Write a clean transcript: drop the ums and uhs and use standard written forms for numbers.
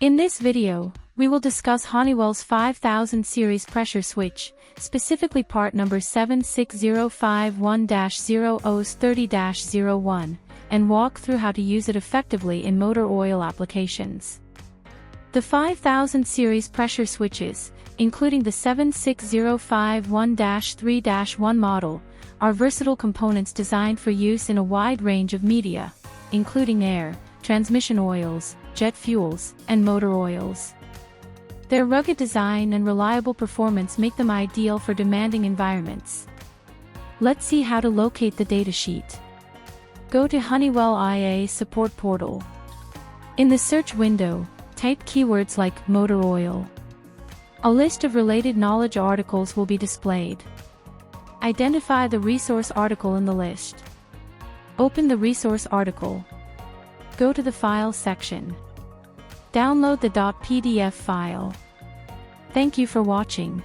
In this video, we will discuss Honeywell's 5000 series pressure switch, specifically part number 76051-0030-01, and walk through how to use it effectively in motor oil applications. The 5000 series pressure switches, including the 76051-3-1 model, are versatile components designed for use in a wide range of media, including air, transmission oils, jet fuels, and motor oils. Their rugged design and reliable performance make them ideal for demanding environments. Let's see how to locate the datasheet. Go to Honeywell IA support portal. In the search window, type keywords like motor oil. A list of related knowledge articles will be displayed. Identify the resource article in the list. Open the resource article. Go to the Files section. Download the .pdf file. Thank you for watching.